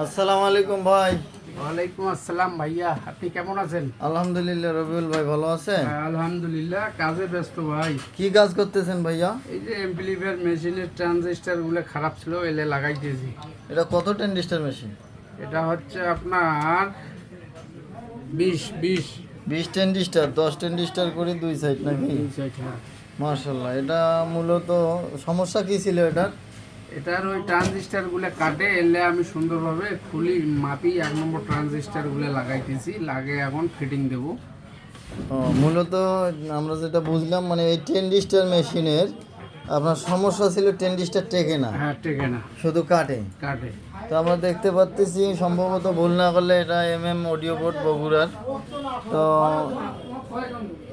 আসসালামু আলাইকুম ভাই। ওয়ালাইকুম আসসালাম ভাইয়া, আপনি কেমন আছেন? আলহামদুলিল্লাহ। রবিউল ভাই ভালো আছেন? আলহামদুলিল্লাহ, কাজে ব্যস্ত ভাই। কি কাজ করতেছেন ভাইয়া? এই যে এমপ্লিফায়ার মেশিনের ট্রানজিস্টার গুলো খারাপ ছিল, এলে লাগাইতেছি। এটা কত ট্রানজিস্টার মেশিন? এটা হচ্ছে আপনার 20 20 ট্রানজিস্টার, 10 ট্রানজিস্টার করে দুই সাইড নাকি? হ্যাঁ। মাশাআল্লাহ। এটা মূলত সমস্যা কি ছিল এটার? এটার ওই ট্রানজিস্টার গুলো কাটে, এলে আমি সুন্দরভাবে খুলি মাপি 1 নম্বর ট্রানজিস্টার গুলো লাগাইতেছি, লাগে এখন ফিটিং দেবো। মূলত আমরা যেটা বুঝলাম মানে এই ট্রানজিস্টার মেশিনের আপনার সমস্যা ছিল ট্রানজিস্টার টেকে না। হ্যাঁ, টেকে না, শুধু কাটে। তো আমরা দেখতে পাচ্ছি সম্ভবত ভুল না করলে এটা অডিও বোর্ড বগুড়ার। তো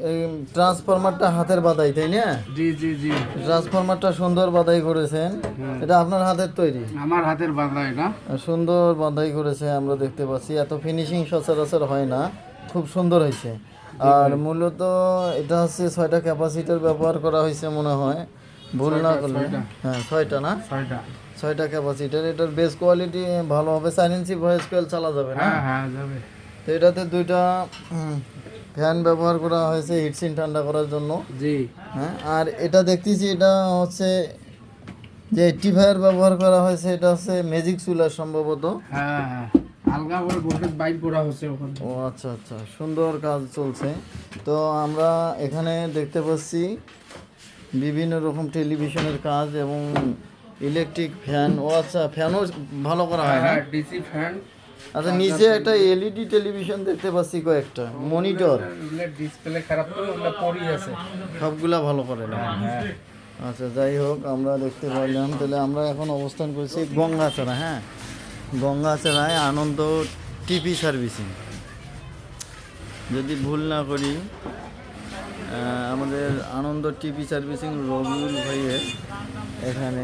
এই ট্রান্সফরমারটা হাতের বাদাই, তাই না? জি জি জি। ট্রান্সফরমারটা সুন্দর বাদাই করেছেন। এটা আপনার হাতের তৈরি? আমার হাতের বাঁধা এটা। সুন্দর বাদাই করেছে, আমরা দেখতে পাচ্ছি। এত ফিনিশিং সচরাচর হয় না, খুব সুন্দর হয়েছে। আর মূলত এটা হচ্ছে 6টা ক্যাপাসিটার ব্যবহার করা হয়েছে মনে হয়, ভুল না করলে। হ্যাঁ, 6টা না? 6টা ক্যাপাসিটার। এটার বেস কোয়ালিটি ভালো হবে। 4 ইঞ্চি ভয়েস কয়েল চালা যাবে না? হ্যাঁ যাবে। তো এটাতে 2টা ফ্যান ব্যবহার করা হয়েছে হিটসিন ঠান্ডা করার জন্য। জি। হ্যাঁ, আর এটা দেখতেছি এটা হচ্ছে যে রেকটিফায়ার ব্যবহার করা হয়েছে, এটা হচ্ছে ম্যাজিক চুলার সম্ভবত। হ্যাঁ, আলগা করে ভোল্টেজ বাইর করা হচ্ছে ওখানে। ও আচ্ছা আচ্ছা, সুন্দর কাজ চলছে। তো আমরা এখানে দেখতে পাচ্ছি বিভিন্ন রকম টেলিভিশনের কাজ এবং ইলেকট্রিক ফ্যান। ও আচ্ছা, ফ্যানও ভালো করা হয় না? DC fan. আচ্ছা, নিচে একটা এলইডি টেলিভিশন দেখতে পাচ্ছি, কয়েকটা মনিটর। ডিসপ্লে খারাপ তো ওটা পড়ি আছে। সবগুলা ভালো করে না? হ্যাঁ। আচ্ছা, যাই হোক, আমরা দেখতে পাইলাম। তাহলে আমরা এখন অবস্থান করছি গঙ্গাচড়া। হ্যাঁ, গঙ্গাচড়ায় আনন্দ টিপি সার্ভিসিং। যদি ভুল না করি, আমাদের আনন্দ টিপি সার্ভিসিং রবিউল ভাইয়ের এখানে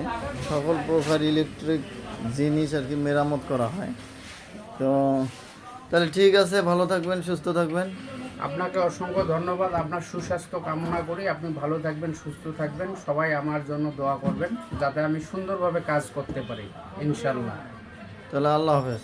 সকল প্রকার ইলেকট্রিক জিনিস আর কি মেরামত করা হয়। তো তাহলে ঠিক আছে, ভালো থাকবেন, সুস্থ থাকবেন। আপনাকে অসংখ্য ধন্যবাদ। আপনার সুস্বাস্থ্য কামনা করি। আপনি ভালো থাকবেন, সুস্থ থাকবেন। সবাই আমার জন্য দোয়া করবেন যাতে আমি সুন্দরভাবে কাজ করতে পারি, ইনশাল্লাহ। তাহলে আল্লাহ হাফেজ।